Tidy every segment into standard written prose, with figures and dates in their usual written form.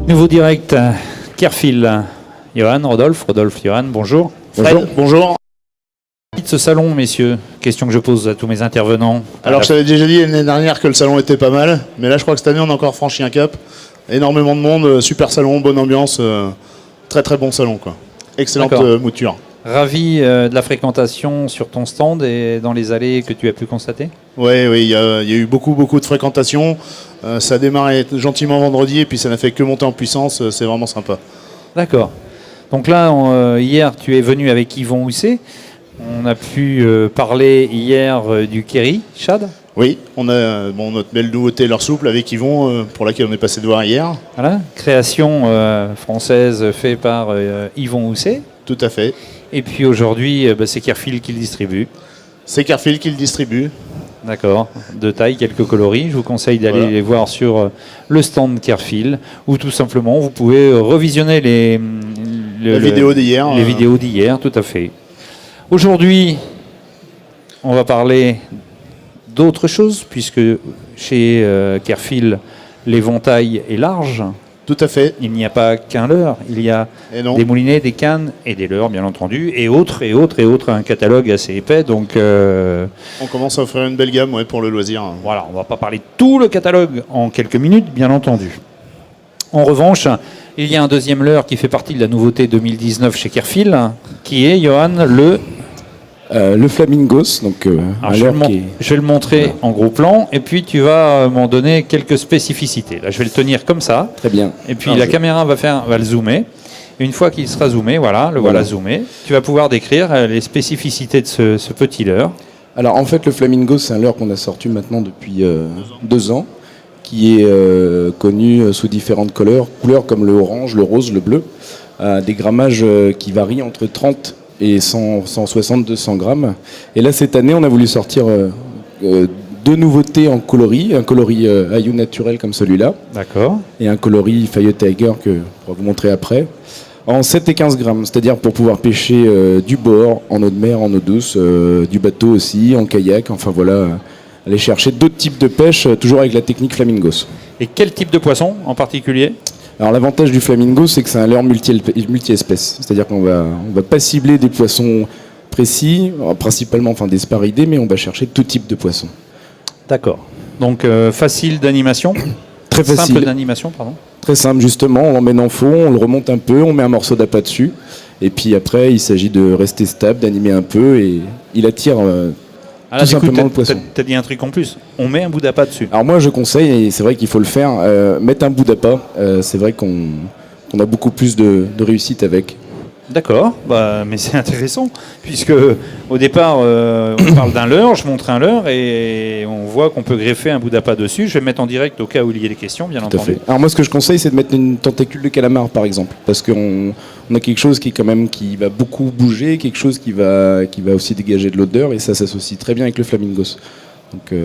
Nouveau direct, Kerfil, Johan, Rodolphe, Johan, bonjour. Fred, bonjour. De ce salon, messieurs, question que je pose à tous mes intervenants. Alors je t'avais déjà dit l'année dernière que le salon était pas mal, mais là je crois que cette année on a encore franchi un cap. Énormément de monde, super salon, bonne ambiance, très très bon salon quoi. Excellente mouture. Ravi de la fréquentation sur ton stand et dans les allées que tu as pu constater? Oui, il y a eu beaucoup de fréquentation. Ça a démarré gentiment vendredi et puis ça n'a fait que monter en puissance, c'est vraiment sympa. D'accord. Donc là, hier tu es venu avec Yvon Housset. On a pu parler hier du Kerry, Chad. Oui, on a notre belle nouveauté leur souple avec Yvon, pour laquelle on est passé de voir hier. Voilà, création française faite par Yvon Housset. Tout à fait. Et puis aujourd'hui, c'est Kerfil qui le distribue. C'est Kerfil qui le distribue. D'accord, de taille, quelques coloris. Je vous conseille d'aller les voir sur le stand Kerfil, ou tout simplement vous pouvez revisionner les vidéos d'hier. Les vidéos d'hier, tout à fait. Aujourd'hui, on va parler d'autre chose, puisque chez Kerfil, l'éventail est large. Tout à fait. Il n'y a pas qu'un leurre, il y a des moulinets, des cannes et des leurres, bien entendu, et autres, un catalogue assez épais. Donc, on commence à offrir une belle gamme pour le loisir. Voilà, on ne va pas parler de tout le catalogue en quelques minutes, bien entendu. En revanche, il y a un deuxième leurre qui fait partie de la nouveauté 2019 chez Kerfil, qui est, Johan, le Flamingos, donc je vais le montrer en gros plan, et puis tu vas m'en donner quelques spécificités. Là, je vais le tenir comme ça. Très bien. Et puis la caméra va le zoomer. Une fois qu'il sera zoomé, voilà zoomé, tu vas pouvoir décrire les spécificités de ce petit leurre. Alors en fait, le Flamingos, c'est un leurre qu'on a sorti maintenant depuis 2 ans, qui est connu sous différentes couleurs comme le orange, le rose, le bleu, des grammages qui varient entre 30 et 160-200 grammes. Et là, cette année, on a voulu sortir 2 nouveautés en coloris. Un coloris Ayu naturel comme celui-là. D'accord. Et un coloris Fire Tiger que je vais vous montrer après. En 7 et 15 grammes, c'est-à-dire pour pouvoir pêcher du bord, en eau de mer, en eau douce, du bateau aussi, en kayak. Enfin voilà, aller chercher d'autres types de pêche, toujours avec la technique Flamingos. Et quel type de poisson en particulier ? Alors l'avantage du Flamingo, c'est que c'est un leurre multi-espèces. C'est-à-dire qu'on va pas cibler des poissons précis, principalement des sparidés, mais on va chercher tout type de poissons. D'accord. Donc facile d'animation. Très facile. Simple d'animation, pardon. Très simple, justement. On l'emmène en fond, on le remonte un peu, on met un morceau d'appât dessus. Et puis après, il s'agit de rester stable, d'animer un peu, et il attire... tout simplement le poisson. T'as dit un truc en plus, on met un bout d'appât dessus. Alors moi je conseille, et c'est vrai qu'il faut le faire, mettre un bout d'appât, c'est vrai qu'on a beaucoup plus de réussite avec. D'accord, mais c'est intéressant, puisque au départ on parle d'un leurre, je montre un leurre et on voit qu'on peut greffer un bout d'appât dessus. Je vais mettre en direct au cas où il y ait des questions, bien entendu. Fait. Alors moi ce que je conseille c'est de mettre une tentacule de calamar par exemple, parce qu'on a quelque chose qui va beaucoup bouger, quelque chose qui va aussi dégager de l'odeur, et ça s'associe très bien avec le Flamingos. Donc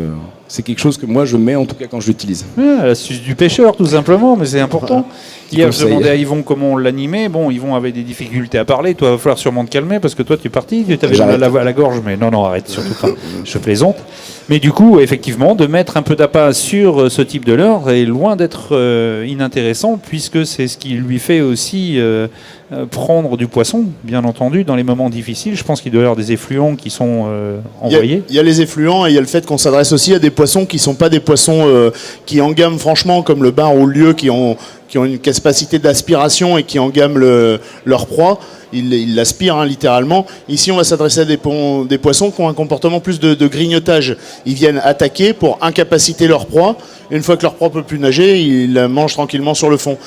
c'est quelque chose que moi je mets en tout cas quand je l'utilise. L'astuce du pêcheur tout simplement, mais c'est important. Hier je demandais à Yvon comment on l'animait. Bon, Yvon avait des difficultés à parler, toi il va falloir sûrement te calmer parce que toi tu es parti, tu avais la voix à la gorge, mais non arrête surtout pas, je plaisante. Mais du coup effectivement de mettre un peu d'appât sur ce type de leurre est loin d'être inintéressant, puisque c'est ce qui lui fait aussi prendre du poisson, bien entendu, dans les moments difficiles. Je pense qu'il doit y avoir des effluents qui sont envoyés. Il y a les effluents et il y a le fait qu'on s'adresse aussi à des poissons qui ne sont pas des poissons qui engament franchement, comme le bar ou le lieu, qui ont une capacité d'aspiration et qui engament leur proie. Ils l'aspirent littéralement. Ici, on va s'adresser à des poissons qui ont un comportement plus de grignotage. Ils viennent attaquer pour incapaciter leur proie. Une fois que leur proie ne peut plus nager, ils la mangent tranquillement sur le fond.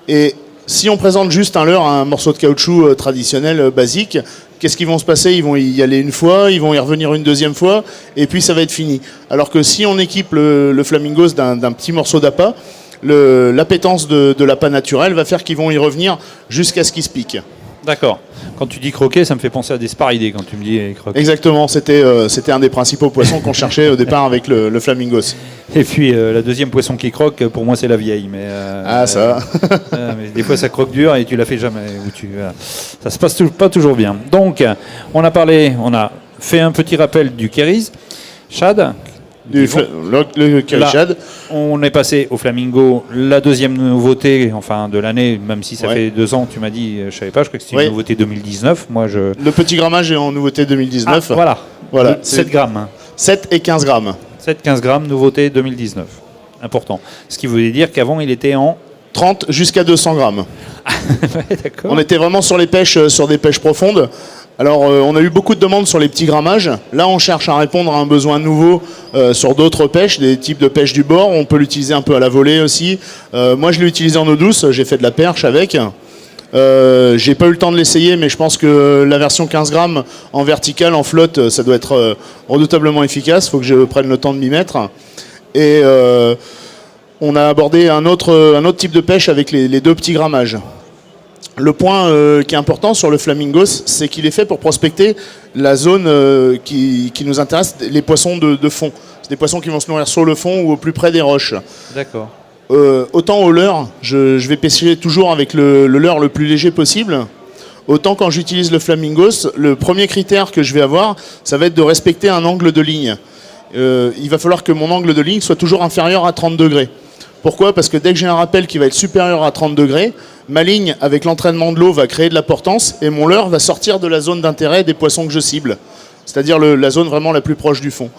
Et si on présente juste un leurre, un morceau de caoutchouc traditionnel, basique, qu'est-ce qui va se passer ? Ils vont y aller une fois, ils vont y revenir une deuxième fois, et puis ça va être fini. Alors que si on équipe le Flamingos d'un petit morceau d'appât, l'appétence de l'appât naturel va faire qu'ils vont y revenir jusqu'à ce qu'ils se piquent. D'accord. Quand tu dis croquer, ça me fait penser à des sparidés quand tu me dis croquer. Exactement, c'était un des principaux poissons qu'on cherchait au départ avec le Flamingos. Et puis la deuxième poisson qui croque, pour moi c'est la vieille. Mais, ça mais des fois ça croque dur et tu la fais jamais. Ça se passe pas toujours bien. Donc on a fait un petit rappel du Kerry's. Chad, le Carichad. On est passé au Flamingo, la deuxième nouveauté, enfin de l'année, même si ça fait 2 ans, tu m'as dit, je savais pas, je crois que c'était une nouveauté 2019. Le petit grammage est en nouveauté 2019. Voilà. 7 grammes. 7 et 15 grammes. 7-15 grammes, nouveauté 2019. Important. Ce qui voulait dire qu'avant, il était en 30 jusqu'à 200 grammes. D'accord. On était vraiment sur les pêches, sur des pêches profondes. Alors, on a eu beaucoup de demandes sur les petits grammages. Là, on cherche à répondre à un besoin nouveau sur d'autres pêches, des types de pêche du bord. On peut l'utiliser un peu à la volée aussi. Moi, je l'ai utilisé en eau douce. J'ai fait de la perche avec. J'ai pas eu le temps de l'essayer, mais je pense que la version 15 grammes en vertical, en flotte, ça doit être redoutablement efficace. Il faut que je prenne le temps de m'y mettre. Et on a abordé un autre type de pêche avec les 2 petits grammages. Le point qui est important sur le Flamingos, c'est qu'il est fait pour prospecter la zone qui nous intéresse, les poissons de fond. C'est des poissons qui vont se nourrir sur le fond ou au plus près des roches. D'accord. Autant au leurre, je vais pêcher toujours avec le leurre le plus léger possible. Autant quand j'utilise le Flamingos, le premier critère que je vais avoir, ça va être de respecter un angle de ligne. Il va falloir que mon angle de ligne soit toujours inférieur à 30 degrés. Pourquoi ? Parce que dès que j'ai un rappel qui va être supérieur à 30 degrés, ma ligne, avec l'entraînement de l'eau, va créer de la portance et mon leurre va sortir de la zone d'intérêt des poissons que je cible. C'est-à-dire la zone vraiment la plus proche du fond.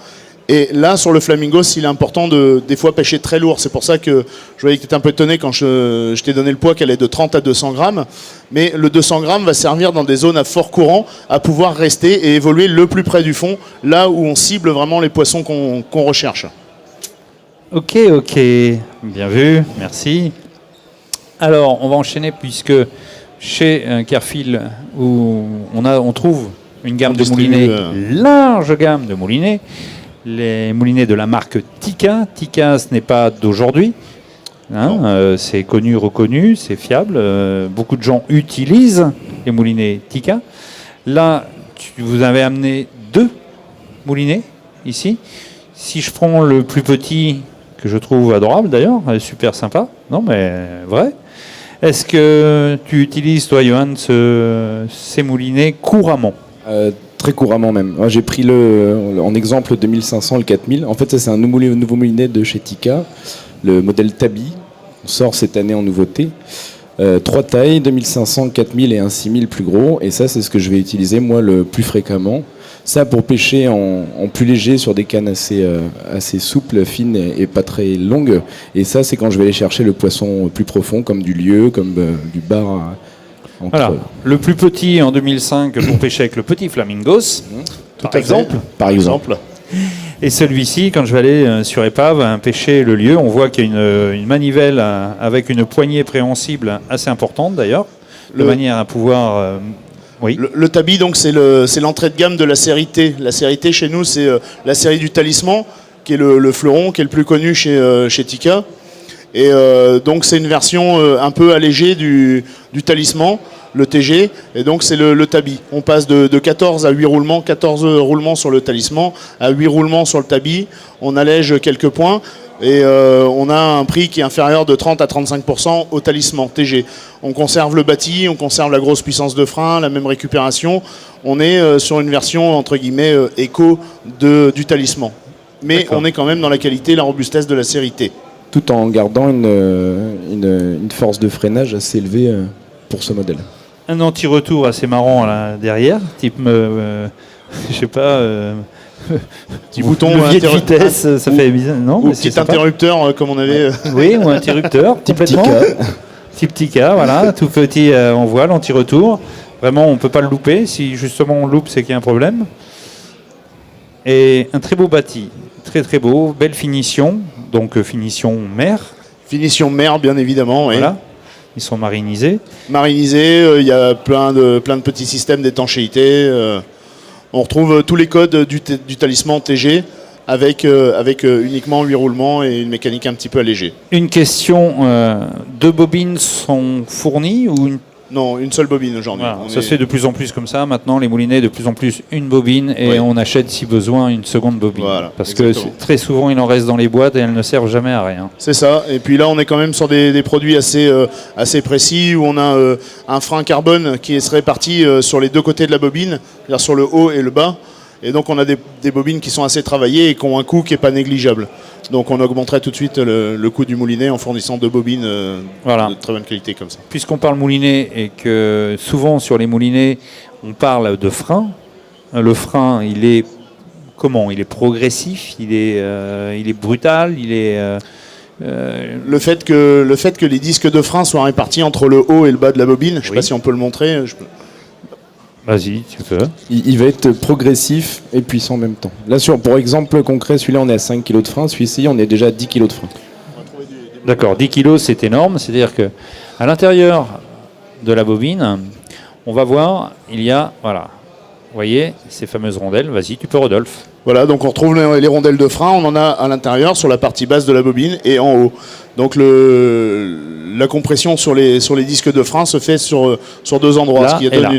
Et là, sur le Flamingos, il est important des fois pêcher très lourd. C'est pour ça que je voyais que tu étais un peu étonné quand je t'ai donné le poids qu'elle est de 30 à 200 grammes. Mais le 200 grammes va servir dans des zones à fort courant à pouvoir rester et évoluer le plus près du fond, là où on cible vraiment les poissons qu'on recherche. Ok, bien vu, merci. Alors, on va enchaîner puisque chez Kerfield, où on trouve une gamme de moulinets, large gamme de moulinets, les moulinets de la marque Tikka. Tikka, ce n'est pas d'aujourd'hui. C'est connu, reconnu, c'est fiable. Beaucoup de gens utilisent les moulinets Tikka. Là, vous avez amené 2 moulinets ici. Si je prends le plus petit, que je trouve adorable d'ailleurs, super sympa, non mais vrai. Est-ce que tu utilises, toi, Johan, ces moulinets couramment ? Très couramment même. Moi, j'ai pris en exemple le 2500, le 4000. En fait, ça c'est un nouveau moulinet de chez Tikka, le modèle Tabi. On sort cette année en nouveauté. 3 tailles, 2500, 4000 et un 6000 plus gros. Et ça, c'est ce que je vais utiliser moi le plus fréquemment. Ça pour pêcher en plus léger sur des cannes assez souples, fines et pas très longues. Et ça, c'est quand je vais aller chercher le poisson plus profond, comme du lieu, comme du bar. Voilà. Le plus petit en 2005 pour pêcher avec le petit Flamingos, par exemple. Et celui-ci, quand je vais aller sur épave pêcher le lieu, on voit qu'il y a une manivelle avec une poignée préhensible assez importante d'ailleurs, de manière à pouvoir... Oui. Le Tabi, donc, c'est l'entrée de gamme de la série T. La série T, chez nous, c'est la série du Talisman, qui est le fleuron, qui est le plus connu chez Tikka. Et donc, c'est une version un peu allégée du Talisman, le TG. Et donc, c'est le Tabi. On passe de 14 à 8 roulements, 14 roulements sur le Talisman, à 8 roulements sur le Tabi. On allège quelques points. Et on a un prix qui est inférieur de 30 à 35% au Talisman TG. On conserve le bâti, on conserve la grosse puissance de frein, la même récupération. On est sur une version entre guillemets éco du Talisman. Mais on est quand même dans la qualité et la robustesse de la série T. Tout en gardant une force de freinage assez élevée pour ce modèle. Un anti-retour assez marrant là derrière, type, je sais pas... petit bouton levier de vitesse, ça fait bizarre, non? Ou petit interrupteur comme on avait. Oui, ou interrupteur, complètement. Type Tikka, voilà, tout petit en voile, anti-retour. Vraiment, on ne peut pas le louper. Si justement on le loupe, c'est qu'il y a un problème. Et un très beau bâti, très très beau, belle finition, donc finition mer. Finition mer, bien évidemment. Voilà. Ils sont marinisés. Marinisés, il y a plein de petits systèmes d'étanchéité. On retrouve tous les codes du Talisman TG avec uniquement 8 roulements et une mécanique un petit peu allégée. Une question, 2 bobines sont fournies ou Non, une seule bobine aujourd'hui. Voilà, ça se fait de plus en plus comme ça. Maintenant, les moulinets, de plus en plus, une bobine et on achète si besoin une seconde bobine. Voilà, parce exactement. Que très souvent, il en reste dans les boîtes et elles ne servent jamais à rien. C'est ça. Et puis là, on est quand même sur des produits assez précis où on a un frein carbone qui se répartit sur les 2 côtés de la bobine, c'est-à-dire sur le haut et le bas. Et donc on a des bobines qui sont assez travaillées et qui ont un coût qui n'est pas négligeable. Donc on augmenterait tout de suite le coût du moulinet en fournissant 2 bobines de très bonne qualité comme ça. Puisqu'on parle moulinet et que souvent sur les moulinets, on parle de frein. Le frein, il est comment ? Il est progressif, il est brutal, il est... Le fait que les disques de frein soient répartis entre le haut et le bas de la bobine, je ne sais pas si on peut le montrer. Vas-y, tu peux. Il va être progressif et puissant en même temps. Là, pour exemple concret, celui-là, on est à 5 kg de frein. Celui-ci, on est déjà à 10 kg de frein. D'accord, 10 kg, c'est énorme. C'est-à-dire qu'à l'intérieur de la bobine, on va voir, il y a, voilà, vous voyez, ces fameuses rondelles. Vas-y, tu peux, Rodolphe. Voilà, donc on retrouve les rondelles de frein. On en a à l'intérieur, sur la partie basse de la bobine et en haut. Donc la compression sur les disques de frein se fait sur 2 endroits. Là,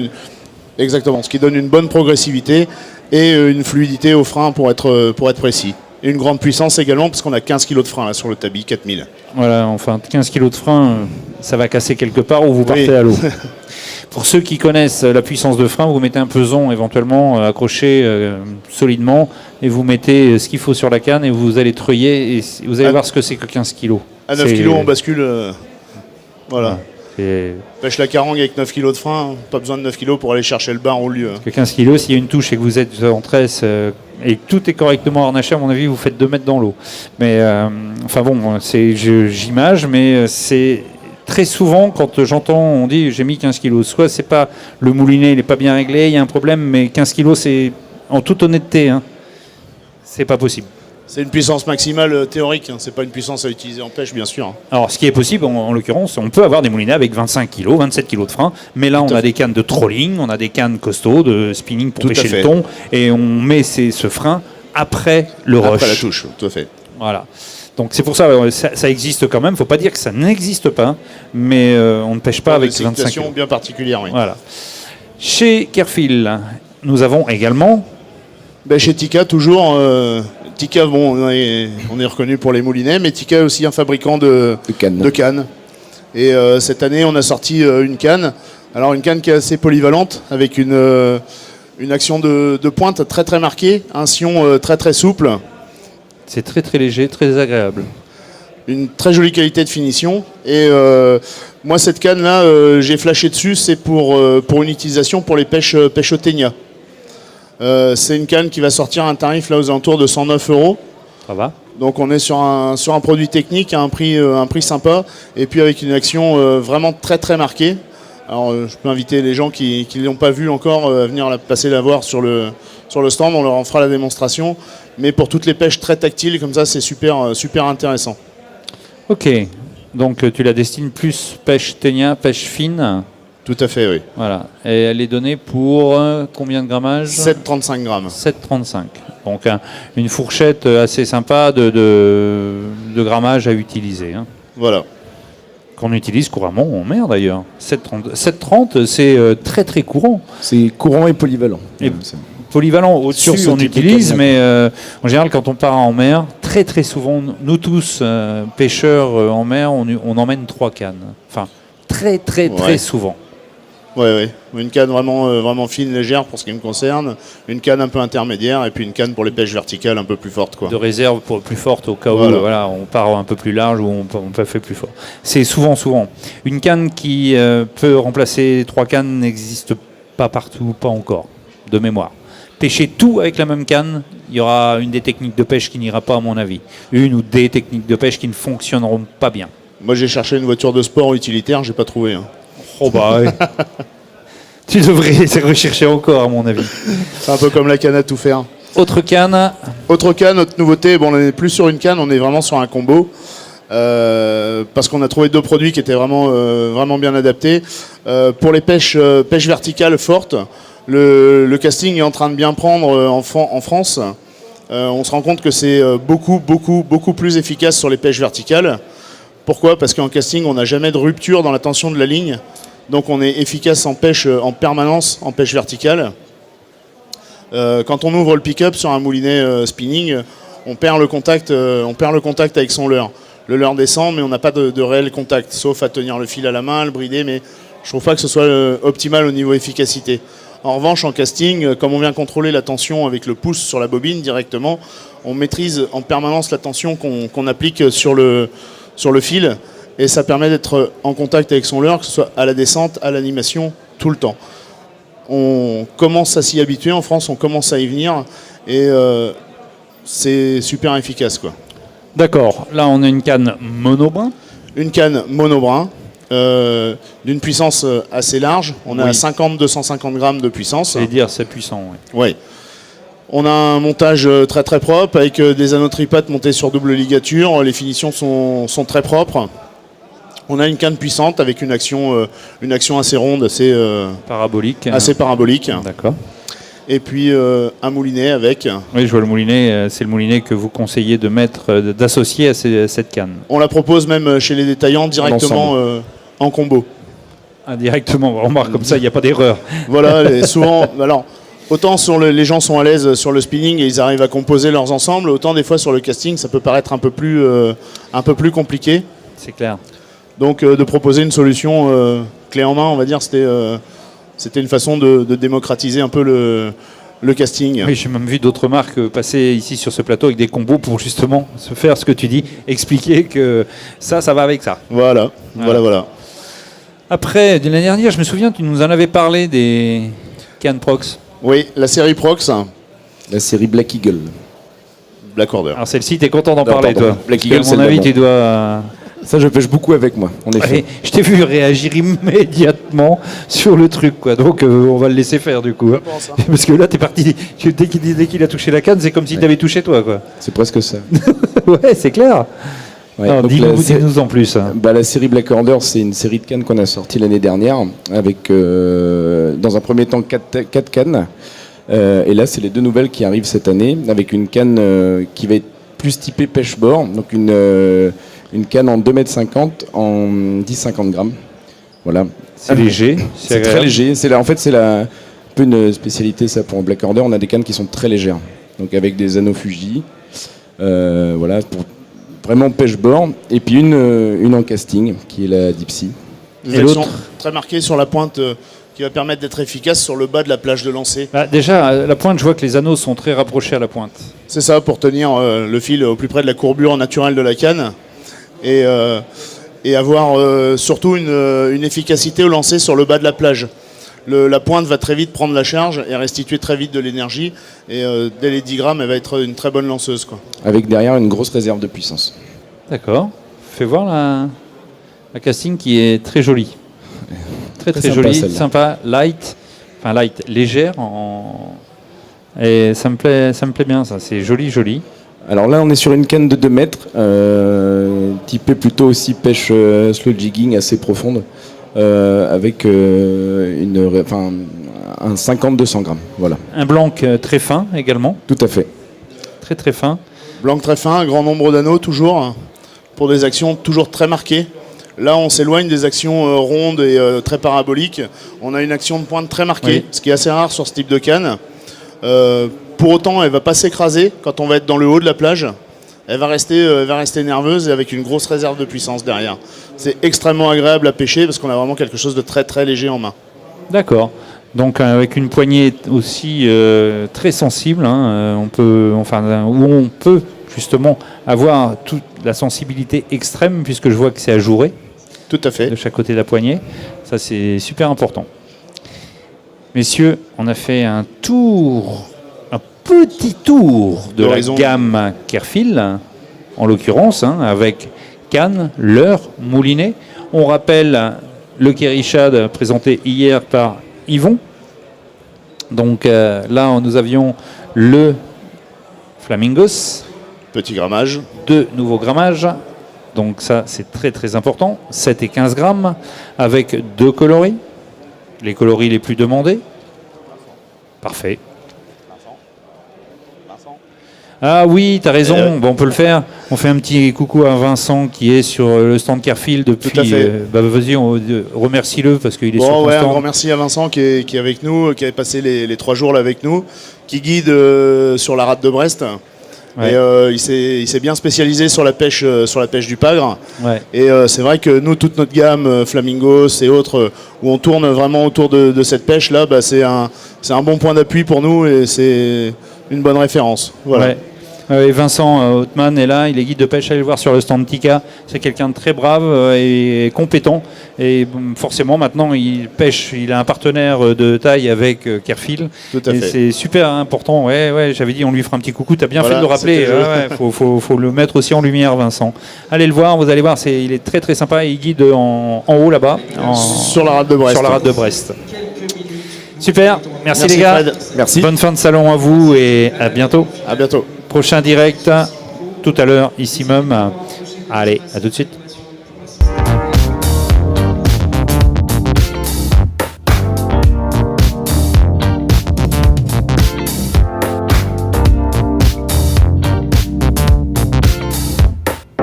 Exactement, ce qui donne une bonne progressivité et une fluidité au frein pour être précis. Et une grande puissance également, parce qu'on a 15 kg de frein là, sur le Tabi 4000. Voilà, enfin 15 kg de frein, ça va casser quelque part ou vous partez à l'eau. Pour ceux qui connaissent la puissance de frein, vous mettez un peson éventuellement accroché solidement et vous mettez ce qu'il faut sur la canne et vous allez treuiller et vous allez voir ce que c'est que 15 kg. À 9 kg, on bascule. Voilà. Et... Pêche la carangue avec 9 kg de frein, pas besoin de 9 kg pour aller chercher le bar au lieu. Parce que 15 kg, s'il y a une touche et que vous êtes en tresse et que tout est correctement harnaché, à mon avis, vous faites 2 mètres dans l'eau. Mais enfin bon, j'image, mais c'est très souvent quand j'entends, on dit j'ai mis 15 kg. Soit c'est pas le moulinet, il n'est pas bien réglé, il y a un problème, mais 15 kg, c'est en toute honnêteté, hein, c'est pas possible. C'est une puissance maximale théorique, hein. C'est pas une puissance à utiliser en pêche, bien sûr. Hein. Alors, ce qui est possible, en l'occurrence, on peut avoir des moulinets avec 25 kg, 27 kg de frein, mais là, on a des cannes de trolling, on a des cannes costauds de spinning pour pêcher le thon, et on met ce frein après le rush. Après la touche, tout à fait. Voilà. Donc, c'est pour ça, ça existe quand même. Il ne faut pas dire que ça n'existe pas, mais on ne pêche pas avec 25 kg. C'est une situation bien particulière, oui. Voilà. Chez Kehrfil, nous avons également... Chez Tikka, toujours... Tikka, bon, on est reconnu pour les moulinets, mais Tikka est aussi un fabricant de cannes. Et cette année, on a sorti une canne. Alors, une canne qui est assez polyvalente, avec une action de pointe très très marquée, un sillon très très souple. C'est très très léger, très agréable. Une très jolie qualité de finition. Et moi, cette canne-là, j'ai flashé dessus, c'est pour une utilisation pour les pêches au ténia. C'est une canne qui va sortir un tarif là aux alentours de 109 €. Ça va. Donc on est sur un produit technique à un prix sympa et puis avec une action vraiment très très marquée. Alors je peux inviter les gens qui ne l'ont pas vu encore à venir passer la voir sur le stand, on leur en fera la démonstration. Mais pour toutes les pêches très tactiles comme ça, c'est super intéressant. Ok, donc tu la destines plus pêche ténia, pêche fine. Tout à fait, oui. Voilà. Et elle est donnée pour combien de grammages ? 7,35 grammes. 7,35. Donc une fourchette assez sympa de grammage à utiliser. Hein. Voilà. Qu'on utilise couramment en mer d'ailleurs. 7,30, c'est très très courant. C'est courant et polyvalent. Et polyvalent au-dessus, on utilise, mais en général, quand on part en mer, très très souvent, nous tous, pêcheurs en mer, on emmène 3 cannes. Enfin, très souvent. Ouais. Une canne vraiment fine, légère pour ce qui me concerne, une canne un peu intermédiaire et puis une canne pour les pêches verticales un peu plus forte, quoi. De réserve plus forte au cas où on part un peu plus large ou on peut faire plus fort. C'est souvent. Une canne qui peut remplacer 3 cannes n'existe pas partout, pas encore, de mémoire. Pêcher tout avec la même canne, il y aura une des techniques de pêche qui n'ira pas à mon avis. Une ou des techniques de pêche qui ne fonctionneront pas bien. Moi j'ai cherché une voiture de sport utilitaire, j'ai pas trouvé. Hein. Oh bah ouais. Tu devrais rechercher encore à mon avis. C'est un peu comme la canne à tout faire. Autre canne, autre nouveauté, bon, on n'est plus sur une canne, on est vraiment sur un combo. Parce qu'on a trouvé 2 produits qui étaient vraiment bien adaptés. Pour les pêches verticales fortes, le casting est en train de bien prendre en France. On se rend compte que c'est beaucoup plus efficace sur les pêches verticales. Pourquoi ? Parce qu'en casting, on n'a jamais de rupture dans la tension de la ligne. Donc on est efficace en pêche en permanence, en pêche verticale. Quand on ouvre le pick-up sur un moulinet spinning, on perd le contact avec son leurre. Le leurre descend, mais on n'a pas de réel contact, sauf à tenir le fil à la main, à le brider, mais je trouve pas que ce soit optimal au niveau efficacité. En revanche, en casting, comme on vient contrôler la tension avec le pouce sur la bobine directement, on maîtrise en permanence la tension qu'on applique sur le fil, et ça permet d'être en contact avec son leurre, que ce soit à la descente, à l'animation, tout le temps. On commence à s'y habituer, en France on commence à y venir, et c'est super efficace, quoi. D'accord, là on a une canne monobrin. Une canne monobrin, d'une puissance assez large. On est à 50-250 grammes de puissance. C'est dire, c'est puissant, oui. Oui. On a un montage très très propre avec des anneaux tripates montés sur double ligature. Les finitions sont très propres. On a une canne puissante avec une action assez ronde, assez parabolique. Assez parabolique. D'accord. Et puis un moulinet avec. Oui, je vois le moulinet. C'est le moulinet que vous conseillez de mettre, d'associer à cette canne. On la propose même chez les détaillants directement en combo. Ah, directement, on remarque comme ça, il n'y a pas d'erreur. Voilà, et souvent. Alors, autant les gens sont à l'aise sur le spinning et ils arrivent à composer leurs ensembles, autant des fois sur le casting, ça peut paraître un peu plus compliqué. C'est clair. Donc, de proposer une solution clé en main, on va dire, c'était une façon de démocratiser un peu le casting. Oui, j'ai même vu d'autres marques passer ici sur ce plateau avec des combos pour justement se faire ce que tu dis, expliquer que ça va avec ça. Voilà. Après, de l'année dernière, je me souviens, tu nous en avais parlé des cannes Prox. Oui, la série Prox. La série Black Eagle. Black Order. Alors celle-ci, tu es content d'en parler, pardon. toi. Black Parce que, à mon avis, tu dois... Ça, je pêche beaucoup avec moi, en effet. Ouais, je t'ai vu réagir immédiatement sur le truc, quoi. Donc, on va le laisser faire, du coup. Hein. Parce que là, t'es parti. Dès qu'il a touché la canne, c'est comme si t'avais touché toi, quoi. C'est presque ça. Ouais, c'est clair. Ouais, dis-nous en plus. La série Black Order, c'est une série de cannes qu'on a sortie l'année dernière, avec, dans un premier temps, 4 cannes. Et là, c'est les 2 nouvelles qui arrivent cette année, avec une canne qui va être plus typée pêche-bord, donc une canne en 2,50 m en 10-50 grammes. Voilà. C'est léger. C'est très léger. En fait, c'est un peu une spécialité, ça, pour Black Order. On a des cannes qui sont très légères. Donc, avec des anneaux Fuji. Voilà, pour vraiment pêche-bord. Et puis, une en casting, qui est la Deep Sea. Et l'autre très marquée sur la pointe, qui va permettre d'être efficace sur le bas de la plage de lancer. Déjà, la pointe, je vois que les anneaux sont très rapprochés à la pointe. C'est ça, pour tenir le fil au plus près de la courbure naturelle de la canne. Et avoir surtout une efficacité au lancer sur le bas de la plage. La pointe va très vite prendre la charge et restituer très vite de l'énergie. Et dès les 10 grammes, elle va être une très bonne lanceuse, quoi. Avec derrière une grosse réserve de puissance. D'accord. Fais voir la casting qui est très jolie. Très très jolie, sympa, light, légère. Et ça me plaît bien, ça. C'est joli. Alors là, on est sur une canne de 2 mètres, typée plutôt aussi pêche slow jigging assez profonde, avec un 50-200 grammes. Voilà. Un blanc très fin également. Tout à fait. Très très fin. Blanc très fin, un grand nombre d'anneaux toujours, pour des actions toujours très marquées. Là, on s'éloigne des actions rondes et très paraboliques. On a une action de pointe très marquée, ce qui est assez rare sur ce type de canne. Pour autant, elle ne va pas s'écraser quand on va être dans le haut de la plage. Elle va rester nerveuse et avec une grosse réserve de puissance derrière. C'est extrêmement agréable à pêcher parce qu'on a vraiment quelque chose de très très léger en main. D'accord. Donc avec une poignée aussi très sensible, où on peut justement avoir toute la sensibilité extrême puisque je vois que c'est ajouré. Tout à fait. De chaque côté de la poignée. Ça, c'est super important. Messieurs, on a fait un petit tour de la gamme Kehrfil, en l'occurrence, avec canne, leurre, moulinet. On rappelle le Kerryshad présenté hier par Yvon. Donc là, nous avions le Flamingos. Petit grammage. 2 nouveaux grammages. Donc ça, c'est très très important. 7 et 15 grammes, avec 2 coloris. Les coloris les plus demandés. Parfait. Ah oui, t'as raison. Bon, on peut le faire. On fait un petit coucou à Vincent qui est sur le stand Kehrfil depuis. Tout à fait. Vas-y, remercie-le parce qu'il est sur ton stand. Un grand merci à Vincent qui est avec nous, qui avait passé les 3 jours là avec nous, qui guide sur la rade de Brest. Et il s'est bien spécialisé sur la pêche du pagre. Ouais. Et c'est vrai que nous, toute notre gamme, Flamingos et autres, où on tourne vraiment autour de cette pêche-là, bah, c'est un bon point d'appui pour nous et c'est une bonne référence. Voilà. Ouais. Et Vincent Hautman est là, il est guide de pêche, allez le voir sur le stand Tika. C'est quelqu'un de très brave et compétent. Et forcément, maintenant, il pêche, il a un partenaire de taille avec Kerfil. Tout à fait. C'est super important. Ouais, j'avais dit, on lui fera un petit coucou. Tu as bien fait de le rappeler. Faut le mettre aussi en lumière, Vincent. Allez le voir, vous allez voir, il est très très sympa. Il guide en haut là-bas. Sur la rade de Brest. Sur la rade de Brest. Super, merci les gars. Fred. Merci. Bonne fin de salon à vous et à bientôt. À bientôt. Prochain direct, tout à l'heure, ici même. Allez, à tout de suite.